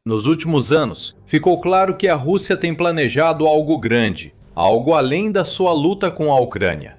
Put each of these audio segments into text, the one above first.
Nos últimos anos, ficou claro que a Rússia tem planejado algo grande, algo além da sua luta com a Ucrânia.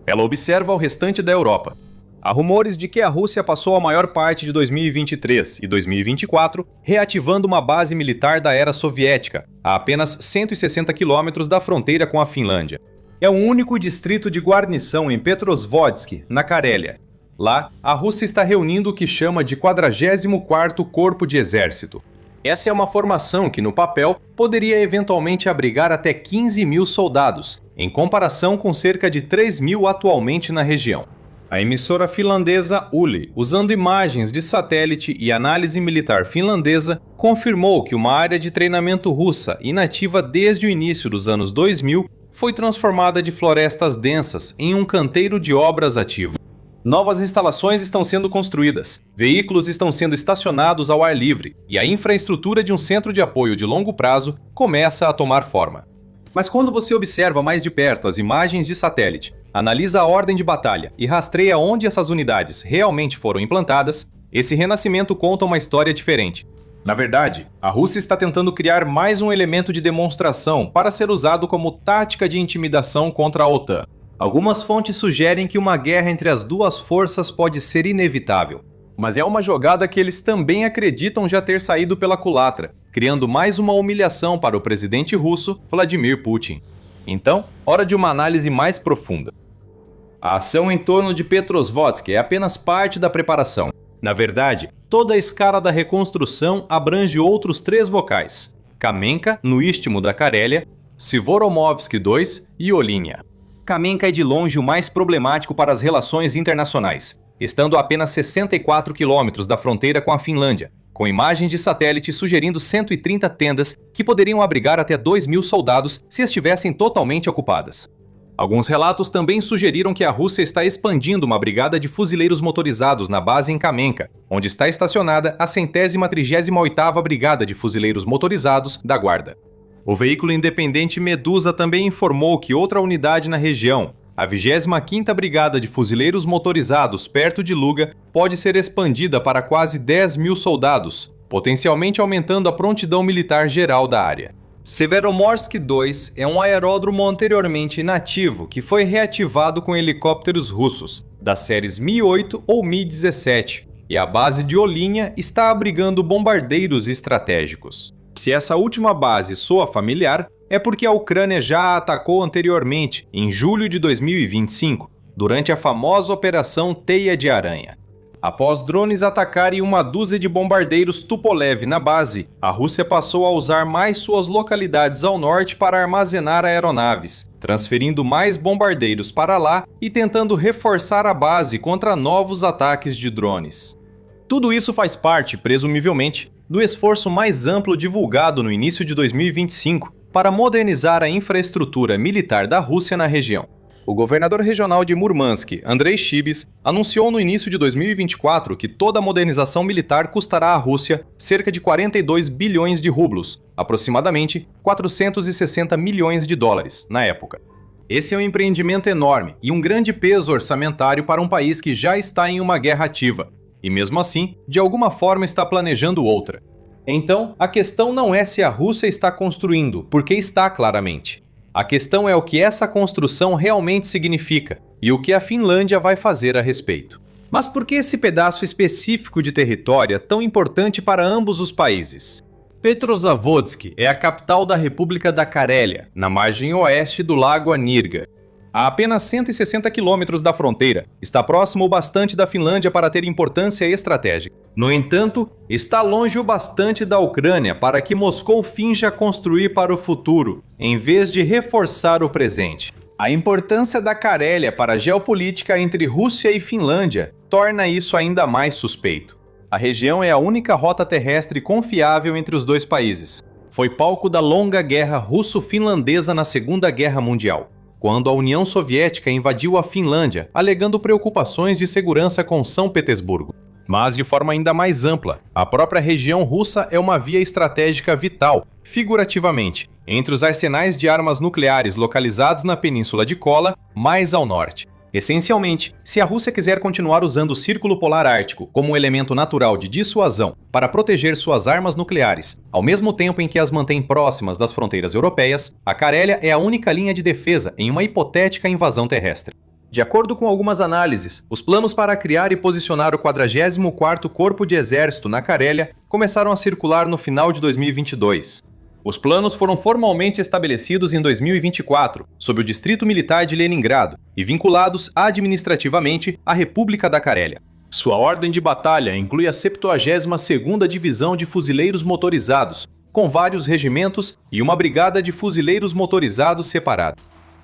Ela observa o restante da Europa. Há rumores de que a Rússia passou a maior parte de 2023 e 2024 reativando uma base militar da era soviética, a apenas 160 quilômetros da fronteira com a Finlândia. É o único distrito de guarnição em Petrozavodsk, na Carélia. Lá, a Rússia está reunindo o que chama de 44º Corpo de Exército. Essa é uma formação que, no papel, poderia eventualmente abrigar até 15 mil soldados, em comparação com cerca de 3 mil atualmente na região. A emissora finlandesa Yle, usando imagens de satélite e análise militar finlandesa, confirmou que uma área de treinamento russa, inativa desde o início dos anos 2000, foi transformada de florestas densas em um canteiro de obras ativo. Novas instalações estão sendo construídas, veículos estão sendo estacionados ao ar livre e a infraestrutura de um centro de apoio de longo prazo começa a tomar forma. Mas quando você observa mais de perto as imagens de satélite, analisa a ordem de batalha e rastreia onde essas unidades realmente foram implantadas, esse renascimento conta uma história diferente. Na verdade, a Rússia está tentando criar mais um elemento de demonstração para ser usado como tática de intimidação contra a OTAN. Algumas fontes sugerem que uma guerra entre as duas forças pode ser inevitável, mas é uma jogada que eles também acreditam já ter saído pela culatra, criando mais uma humilhação para o presidente russo, Vladimir Putin. Então, hora de uma análise mais profunda. A ação em torno de Petrozavodsk é apenas parte da preparação. Na verdade, toda a escala da reconstrução abrange outros 3 vocais: Kamenka, no istmo da Carélia, Svoromovsk II e Olynia. Kamenka é de longe o mais problemático para as relações internacionais, estando a apenas 64 quilômetros da fronteira com a Finlândia, com imagens de satélite sugerindo 130 tendas que poderiam abrigar até 2 mil soldados se estivessem totalmente ocupadas. Alguns relatos também sugeriram que a Rússia está expandindo uma brigada de fuzileiros motorizados na base em Kamenka, onde está estacionada a 138ª Brigada de Fuzileiros Motorizados da Guarda. O veículo independente Medusa também informou que outra unidade na região, a 25ª Brigada de Fuzileiros Motorizados perto de Luga, pode ser expandida para quase 10 mil soldados, potencialmente aumentando a prontidão militar geral da área. Severomorsk II é um aeródromo anteriormente inativo que foi reativado com helicópteros russos, das séries Mi-8 ou Mi-17, e a base de Olynia está abrigando bombardeiros estratégicos. Se essa última base soa familiar, é porque a Ucrânia já a atacou anteriormente, em julho de 2025, durante a famosa Operação Teia de Aranha. Após drones atacarem uma dúzia de bombardeiros Tupolev na base, a Rússia passou a usar mais suas localidades ao norte para armazenar aeronaves, transferindo mais bombardeiros para lá e tentando reforçar a base contra novos ataques de drones. Tudo isso faz parte, presumivelmente, do esforço mais amplo divulgado no início de 2025 para modernizar a infraestrutura militar da Rússia na região. O governador regional de Murmansk, Andrei Shibis, anunciou no início de 2024 que toda a modernização militar custará à Rússia cerca de 42 bilhões de rublos, aproximadamente 460 milhões de dólares, na época. Esse é um empreendimento enorme e um grande peso orçamentário para um país que já está em uma guerra ativa, e mesmo assim, de alguma forma está planejando outra. Então, a questão não é se a Rússia está construindo, porque está claramente. A questão é o que essa construção realmente significa e o que a Finlândia vai fazer a respeito. Mas por que esse pedaço específico de território é tão importante para ambos os países? Petrozavodsk é a capital da República da Carélia, na margem oeste do lago Anirga. A apenas 160 quilômetros da fronteira, está próximo o bastante da Finlândia para ter importância estratégica. No entanto, está longe o bastante da Ucrânia para que Moscou finja construir para o futuro, em vez de reforçar o presente. A importância da Carélia para a geopolítica entre Rússia e Finlândia torna isso ainda mais suspeito. A região é a única rota terrestre confiável entre os dois países. Foi palco da longa guerra russo-finlandesa na Segunda Guerra Mundial, quando a União Soviética invadiu a Finlândia, alegando preocupações de segurança com São Petersburgo. Mas de forma ainda mais ampla, a própria região russa é uma via estratégica vital, figurativamente, entre os arsenais de armas nucleares localizados na Península de Kola, mais ao norte. Essencialmente, se a Rússia quiser continuar usando o Círculo Polar Ártico como um elemento natural de dissuasão para proteger suas armas nucleares, ao mesmo tempo em que as mantém próximas das fronteiras europeias, a Carélia é a única linha de defesa em uma hipotética invasão terrestre. De acordo com algumas análises, os planos para criar e posicionar o 44º Corpo de Exército na Carélia começaram a circular no final de 2022. Os planos foram formalmente estabelecidos em 2024, sob o Distrito Militar de Leningrado, e vinculados administrativamente à República da Carélia. Sua ordem de batalha inclui a 72ª Divisão de Fuzileiros Motorizados, com vários regimentos e uma brigada de fuzileiros motorizados separada.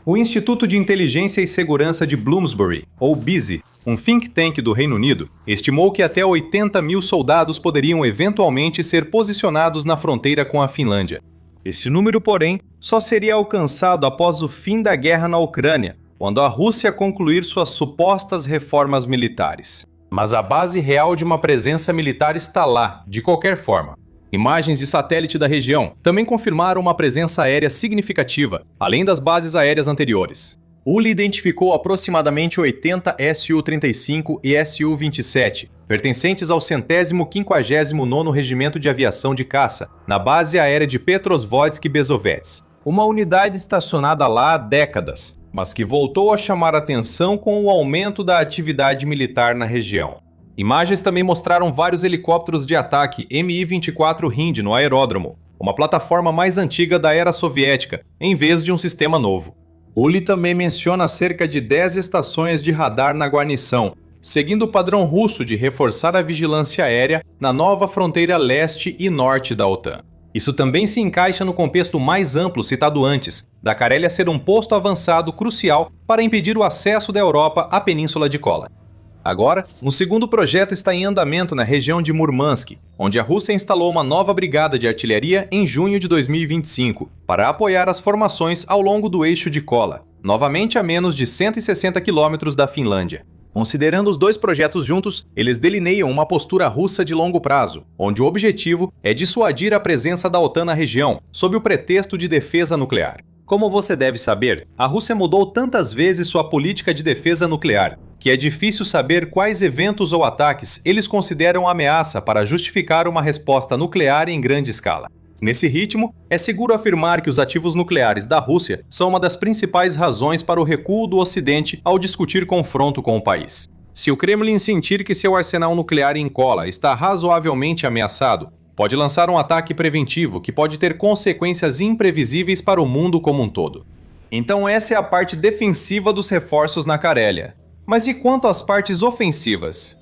O Instituto de Inteligência e Segurança de Bloomsbury, ou BISI, um think tank do Reino Unido, estimou que até 80 mil soldados poderiam eventualmente ser posicionados na fronteira com a Finlândia. Esse número, porém, só seria alcançado após o fim da guerra na Ucrânia, quando a Rússia concluir suas supostas reformas militares. Mas a base real de uma presença militar está lá, de qualquer forma. Imagens de satélite da região também confirmaram uma presença aérea significativa, além das bases aéreas anteriores. ULI identificou aproximadamente 80 Su-35 e Su-27, pertencentes ao 159º Regimento de Aviação de Caça, na base aérea de Petrosvodsk-Bezovets. Uma unidade estacionada lá há décadas, mas que voltou a chamar atenção com o aumento da atividade militar na região. Imagens também mostraram vários helicópteros de ataque Mi-24 Hind no aeródromo, uma plataforma mais antiga da era soviética, em vez de um sistema novo. ULI também menciona cerca de 10 estações de radar na guarnição, seguindo o padrão russo de reforçar a vigilância aérea na nova fronteira leste e norte da OTAN. Isso também se encaixa no contexto mais amplo citado antes, da Carélia ser um posto avançado crucial para impedir o acesso da Europa à Península de Kola. Agora, um segundo projeto está em andamento na região de Murmansk, onde a Rússia instalou uma nova brigada de artilharia em junho de 2025, para apoiar as formações ao longo do eixo de Kola, novamente a menos de 160 quilômetros da Finlândia. Considerando os dois projetos juntos, eles delineiam uma postura russa de longo prazo, onde o objetivo é dissuadir a presença da OTAN na região, sob o pretexto de defesa nuclear. Como você deve saber, a Rússia mudou tantas vezes sua política de defesa nuclear, que é difícil saber quais eventos ou ataques eles consideram ameaça para justificar uma resposta nuclear em grande escala. Nesse ritmo, é seguro afirmar que os ativos nucleares da Rússia são uma das principais razões para o recuo do Ocidente ao discutir confronto com o país. Se o Kremlin sentir que seu arsenal nuclear em Kola está razoavelmente ameaçado, pode lançar um ataque preventivo que pode ter consequências imprevisíveis para o mundo como um todo. Então essa é a parte defensiva dos reforços na Carélia. Mas e quanto às partes ofensivas?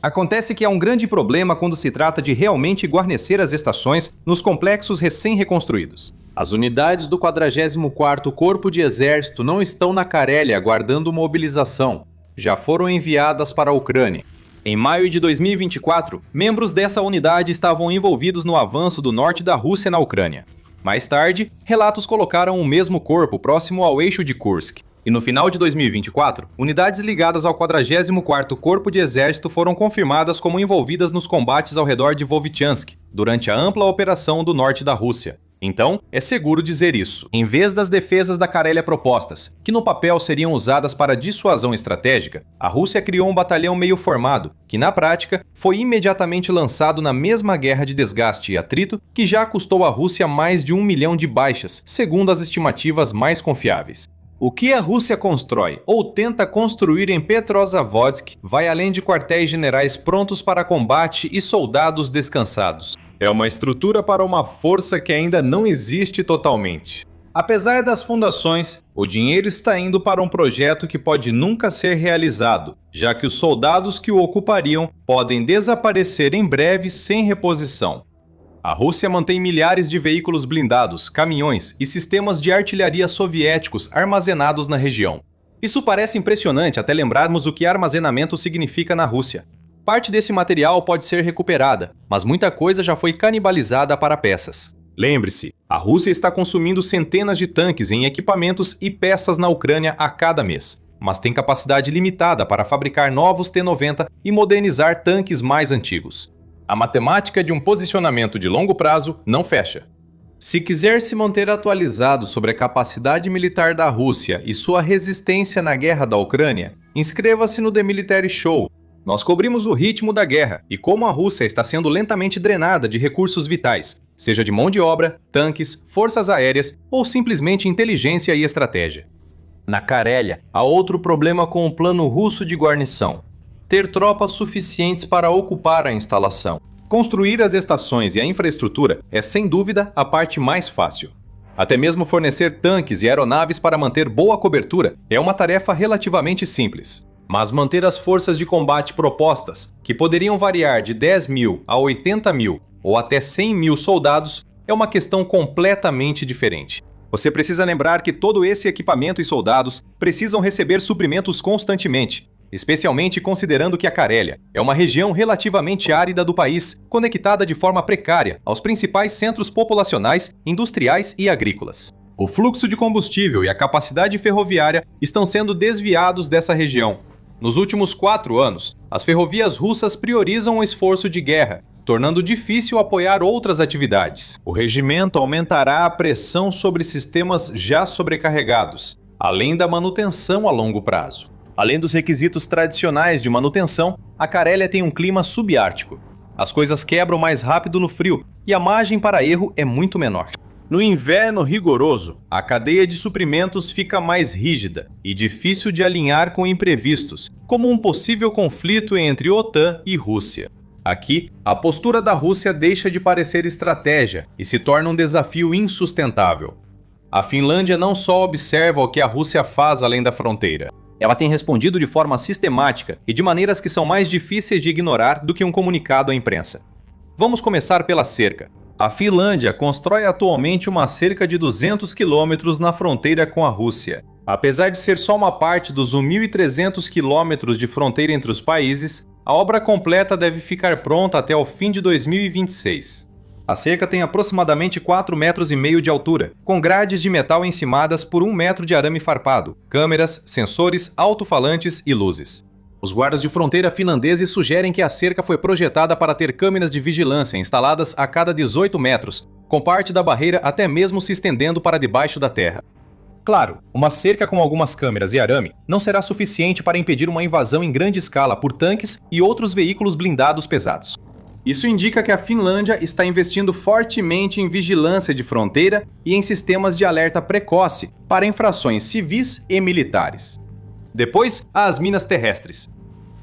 Acontece que há um grande problema quando se trata de realmente guarnecer as estações nos complexos recém-reconstruídos. As unidades do 44º Corpo de Exército não estão na Carélia aguardando mobilização. Já foram enviadas para a Ucrânia. Em maio de 2024, membros dessa unidade estavam envolvidos no avanço do norte da Rússia na Ucrânia. Mais tarde, relatos colocaram o mesmo corpo próximo ao eixo de Kursk. E no final de 2024, unidades ligadas ao 44º Corpo de Exército foram confirmadas como envolvidas nos combates ao redor de Volchansk, durante a ampla operação do norte da Rússia. Então, é seguro dizer isso. Em vez das defesas da Carélia propostas, que no papel seriam usadas para dissuasão estratégica, a Rússia criou um batalhão meio formado, que na prática foi imediatamente lançado na mesma guerra de desgaste e atrito que já custou à Rússia mais de 1 milhão de baixas, segundo as estimativas mais confiáveis. O que a Rússia constrói ou tenta construir em Petrozavodsk vai além de quartéis generais prontos para combate e soldados descansados. É uma estrutura para uma força que ainda não existe totalmente. Apesar das fundações, o dinheiro está indo para um projeto que pode nunca ser realizado, já que os soldados que o ocupariam podem desaparecer em breve sem reposição. A Rússia mantém milhares de veículos blindados, caminhões e sistemas de artilharia soviéticos armazenados na região. Isso parece impressionante até lembrarmos o que armazenamento significa na Rússia. Parte desse material pode ser recuperada, mas muita coisa já foi canibalizada para peças. Lembre-se, a Rússia está consumindo centenas de tanques em equipamentos e peças na Ucrânia a cada mês, mas tem capacidade limitada para fabricar novos T-90 e modernizar tanques mais antigos. A matemática de um posicionamento de longo prazo não fecha. Se quiser se manter atualizado sobre a capacidade militar da Rússia e sua resistência na guerra da Ucrânia, Inscreva-se no The Military Show. Nós cobrimos o ritmo da guerra e como a Rússia está sendo lentamente drenada de recursos vitais, seja de mão de obra, tanques, forças aéreas ou simplesmente inteligência e estratégia. Na Carélia, há outro problema com o plano russo de guarnição: ter tropas suficientes para ocupar a instalação. Construir as estações e a infraestrutura é, sem dúvida, a parte mais fácil. Até mesmo fornecer tanques e aeronaves para manter boa cobertura é uma tarefa relativamente simples. Mas manter as forças de combate propostas, que poderiam variar de 10 mil a 80 mil ou até 100 mil soldados, é uma questão completamente diferente. Você precisa lembrar que todo esse equipamento e soldados precisam receber suprimentos constantemente, especialmente considerando que a Carélia é uma região relativamente árida do país, conectada de forma precária aos principais centros populacionais, industriais e agrícolas. O fluxo de combustível e a capacidade ferroviária estão sendo desviados dessa região. Nos últimos 4 anos, as ferrovias russas priorizam o esforço de guerra, tornando difícil apoiar outras atividades. O regimento aumentará a pressão sobre sistemas já sobrecarregados, além da manutenção a longo prazo. Além dos requisitos tradicionais de manutenção, a Carélia tem um clima subártico. As coisas quebram mais rápido no frio e a margem para erro é muito menor. No inverno rigoroso, a cadeia de suprimentos fica mais rígida e difícil de alinhar com imprevistos, como um possível conflito entre OTAN e Rússia. Aqui, a postura da Rússia deixa de parecer estratégia e se torna um desafio insustentável. A Finlândia não só observa o que a Rússia faz além da fronteira. Ela tem respondido de forma sistemática e de maneiras que são mais difíceis de ignorar do que um comunicado à imprensa. Vamos começar pela cerca. A Finlândia constrói atualmente uma cerca de 200 quilômetros na fronteira com a Rússia. Apesar de ser só uma parte dos 1.300 quilômetros de fronteira entre os países, a obra completa deve ficar pronta até o fim de 2026. A cerca tem aproximadamente 4,5 metros de altura, com grades de metal encimadas por 1 metro de arame farpado, câmeras, sensores, alto-falantes e luzes. Os guardas de fronteira finlandeses sugerem que a cerca foi projetada para ter câmeras de vigilância instaladas a cada 18 metros, com parte da barreira até mesmo se estendendo para debaixo da terra. Claro, uma cerca com algumas câmeras e arame não será suficiente para impedir uma invasão em grande escala por tanques e outros veículos blindados pesados. Isso indica que a Finlândia está investindo fortemente em vigilância de fronteira e em sistemas de alerta precoce para infrações civis e militares. Depois, há as minas terrestres.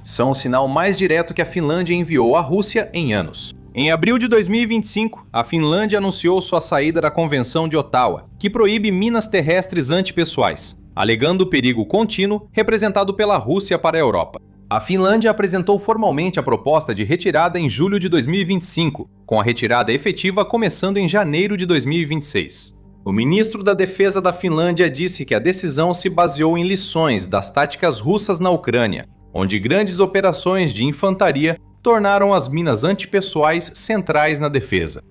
São o sinal mais direto que a Finlândia enviou à Rússia em anos. Em abril de 2025, a Finlândia anunciou sua saída da Convenção de Ottawa, que proíbe minas terrestres antipessoais, alegando o perigo contínuo representado pela Rússia para a Europa. A Finlândia apresentou formalmente a proposta de retirada em julho de 2025, com a retirada efetiva começando em janeiro de 2026. O ministro da Defesa da Finlândia disse que a decisão se baseou em lições das táticas russas na Ucrânia, onde grandes operações de infantaria tornaram as minas antipessoais centrais na defesa.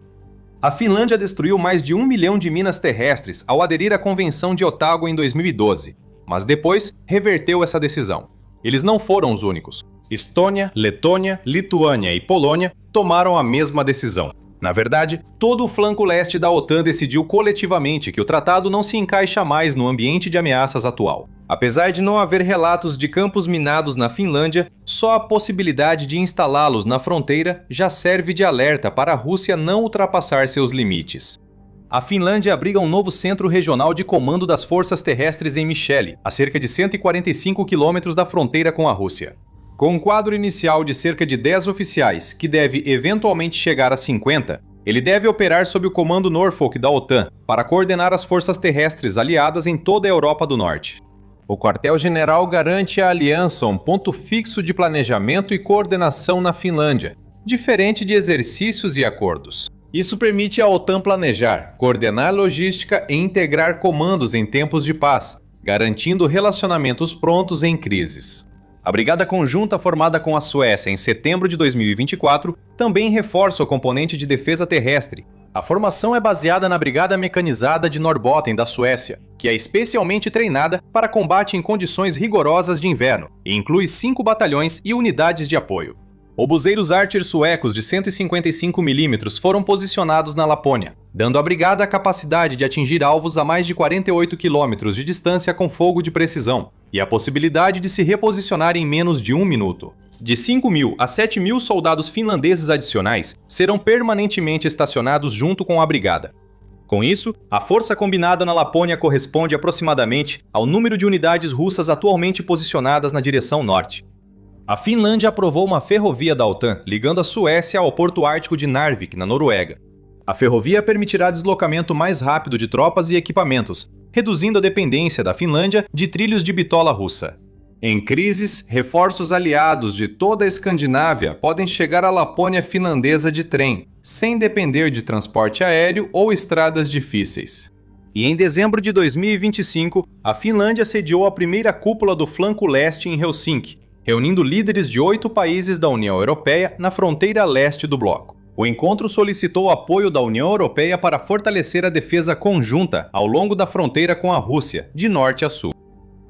A Finlândia destruiu mais de 1 milhão de minas terrestres ao aderir à Convenção de Ottawa em 2012, mas depois reverteu essa decisão. Eles não foram os únicos. Estônia, Letônia, Lituânia e Polônia tomaram a mesma decisão. Na verdade, todo o flanco leste da OTAN decidiu coletivamente que o tratado não se encaixa mais no ambiente de ameaças atual. Apesar de não haver relatos de campos minados na Finlândia, só a possibilidade de instalá-los na fronteira já serve de alerta para a Rússia não ultrapassar seus limites. A Finlândia abriga um novo centro regional de comando das forças terrestres em Michele, a cerca de 145 quilômetros da fronteira com a Rússia. Com um quadro inicial de cerca de 10 oficiais, que deve eventualmente chegar a 50, ele deve operar sob o comando Norfolk da OTAN para coordenar as forças terrestres aliadas em toda a Europa do Norte. O quartel-general garante à aliança um ponto fixo de planejamento e coordenação na Finlândia, diferente de exercícios e acordos. Isso permite à OTAN planejar, coordenar logística e integrar comandos em tempos de paz, garantindo relacionamentos prontos em crises. A Brigada Conjunta formada com a Suécia em setembro de 2024 também reforça o componente de defesa terrestre. A formação é baseada na Brigada Mecanizada de Norrbotten da Suécia, que é especialmente treinada para combate em condições rigorosas de inverno e inclui 5 batalhões e unidades de apoio. Obuseiros Archer suecos de 155 mm foram posicionados na Lapônia. dando à brigada a capacidade de atingir alvos a mais de 48 quilômetros de distância com fogo de precisão, e a possibilidade de se reposicionar em menos de 1 minuto. De 5.000 a 7.000 soldados finlandeses adicionais serão permanentemente estacionados junto com a brigada. Com isso, a força combinada na Lapônia corresponde aproximadamente ao número de unidades russas atualmente posicionadas na direção norte. A Finlândia aprovou uma ferrovia da OTAN ligando a Suécia ao porto ártico de Narvik, na Noruega. A ferrovia permitirá deslocamento mais rápido de tropas e equipamentos, reduzindo a dependência da Finlândia de trilhos de bitola russa. Em crises, reforços aliados de toda a Escandinávia podem chegar à Lapônia finlandesa de trem, sem depender de transporte aéreo ou estradas difíceis. E em dezembro de 2025, a Finlândia sediou a primeira cúpula do flanco leste em Helsinki, reunindo líderes de 8 países da União Europeia na fronteira leste do bloco. O encontro solicitou o apoio da União Europeia para fortalecer a defesa conjunta ao longo da fronteira com a Rússia, de norte a sul.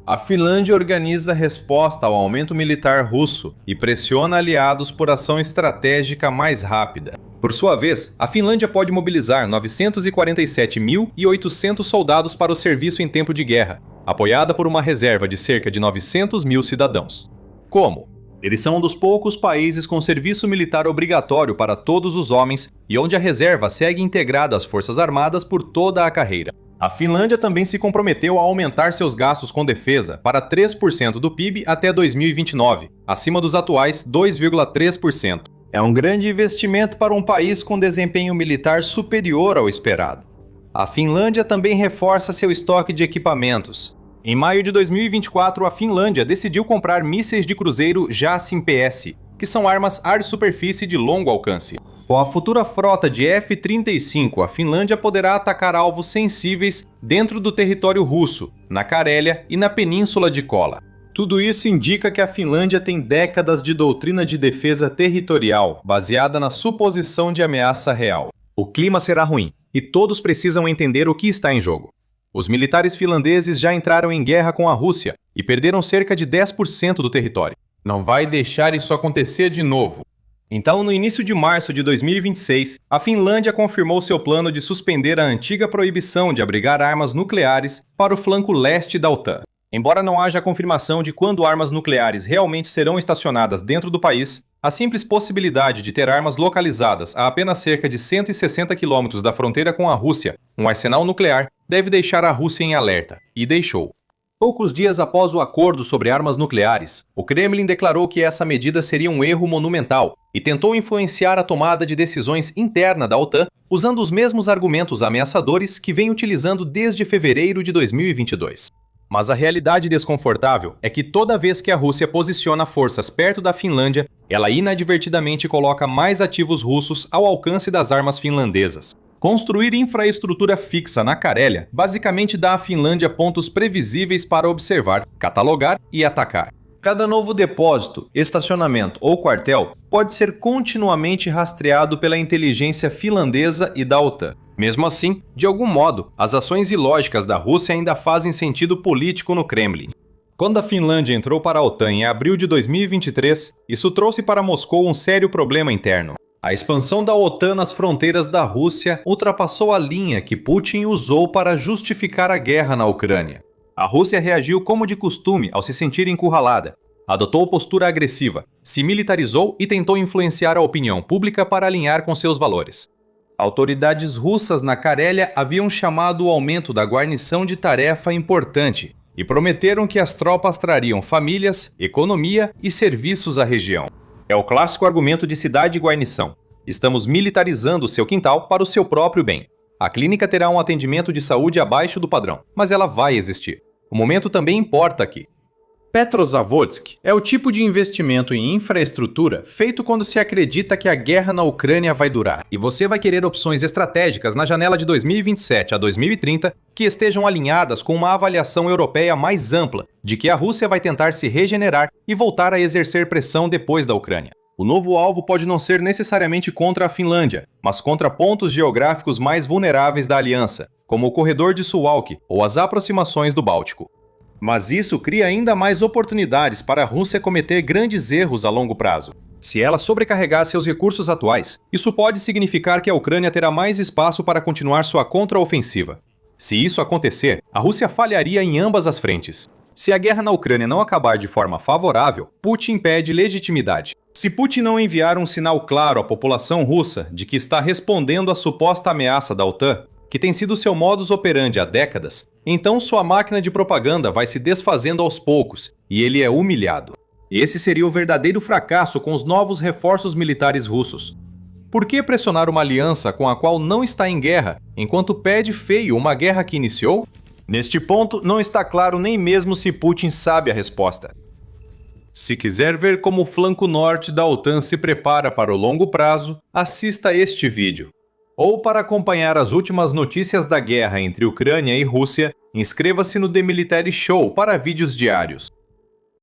A Finlândia organiza resposta ao aumento militar russo e pressiona aliados por ação estratégica mais rápida. Por sua vez, a Finlândia pode mobilizar 947.800 soldados para o serviço em tempo de guerra, apoiada por uma reserva de cerca de 900.000 cidadãos. Como? Eles são um dos poucos países com serviço militar obrigatório para todos os homens e onde a reserva segue integrada às Forças Armadas por toda a carreira. A Finlândia também se comprometeu a aumentar seus gastos com defesa para 3% do PIB até 2029, acima dos atuais 2,3%. É um grande investimento para um país com desempenho militar superior ao esperado. A Finlândia também reforça seu estoque de equipamentos. Em maio de 2024, a Finlândia decidiu comprar mísseis de cruzeiro JASSM-PS, que são armas ar-superfície de longo alcance. Com a futura frota de F-35, a Finlândia poderá atacar alvos sensíveis dentro do território russo, na Carélia e na Península de Kola. Tudo isso indica que a Finlândia tem décadas de doutrina de defesa territorial, baseada na suposição de ameaça real. O clima será ruim, e todos precisam entender o que está em jogo. Os militares finlandeses já entraram em guerra com a Rússia e perderam cerca de 10% do território. Não vai deixar isso acontecer de novo. Então, no início de março de 2026, a Finlândia confirmou seu plano de suspender a antiga proibição de abrigar armas nucleares para o flanco leste da OTAN. Embora não haja confirmação de quando armas nucleares realmente serão estacionadas dentro do país, a simples possibilidade de ter armas localizadas a apenas cerca de 160 quilômetros da fronteira com a Rússia, um arsenal nuclear, deve deixar a Rússia em alerta, e deixou. Poucos dias após o acordo sobre armas nucleares, o Kremlin declarou que essa medida seria um erro monumental e tentou influenciar a tomada de decisões interna da OTAN usando os mesmos argumentos ameaçadores que vem utilizando desde fevereiro de 2022. Mas a realidade desconfortável é que toda vez que a Rússia posiciona forças perto da Finlândia, ela inadvertidamente coloca mais ativos russos ao alcance das armas finlandesas. Construir infraestrutura fixa na Carélia basicamente dá à Finlândia pontos previsíveis para observar, catalogar e atacar. Cada novo depósito, estacionamento ou quartel pode ser continuamente rastreado pela inteligência finlandesa e da OTAN. Mesmo assim, de algum modo, as ações ilógicas da Rússia ainda fazem sentido político no Kremlin. Quando a Finlândia entrou para a OTAN em abril de 2023, isso trouxe para Moscou um sério problema interno. A expansão da OTAN nas fronteiras da Rússia ultrapassou a linha que Putin usou para justificar a guerra na Ucrânia. A Rússia reagiu como de costume ao se sentir encurralada, adotou postura agressiva, se militarizou e tentou influenciar a opinião pública para alinhar com seus valores. Autoridades russas na Carélia haviam chamado o aumento da guarnição de tarefa importante e prometeram que as tropas trariam famílias, economia e serviços à região. É o clássico argumento de cidade e guarnição. Estamos militarizando o seu quintal para o seu próprio bem. A clínica terá um atendimento de saúde abaixo do padrão, mas ela vai existir. O momento também importa aqui. Petrozavodsk é o tipo de investimento em infraestrutura feito quando se acredita que a guerra na Ucrânia vai durar, e você vai querer opções estratégicas na janela de 2027 a 2030 que estejam alinhadas com uma avaliação europeia mais ampla de que a Rússia vai tentar se regenerar e voltar a exercer pressão depois da Ucrânia. O novo alvo pode não ser necessariamente contra a Finlândia, mas contra pontos geográficos mais vulneráveis da aliança, como o corredor de Suwałki ou as aproximações do Báltico. Mas isso cria ainda mais oportunidades para a Rússia cometer grandes erros a longo prazo. Se ela sobrecarregar seus recursos atuais, isso pode significar que a Ucrânia terá mais espaço para continuar sua contraofensiva. Se isso acontecer, a Rússia falharia em ambas as frentes. Se a guerra na Ucrânia não acabar de forma favorável, Putin perde legitimidade. Se Putin não enviar um sinal claro à população russa de que está respondendo à suposta ameaça da OTAN, que tem sido seu modus operandi há décadas, então sua máquina de propaganda vai se desfazendo aos poucos e ele é humilhado. Esse seria o verdadeiro fracasso com os novos reforços militares russos. Por que pressionar uma aliança com a qual não está em guerra, enquanto pede feio uma guerra que iniciou? Neste ponto, não está claro nem mesmo se Putin sabe a resposta. Se quiser ver como o flanco norte da OTAN se prepara para o longo prazo, assista a este vídeo. Ou para acompanhar as últimas notícias da guerra entre Ucrânia e Rússia, inscreva-se no The Military Show para vídeos diários.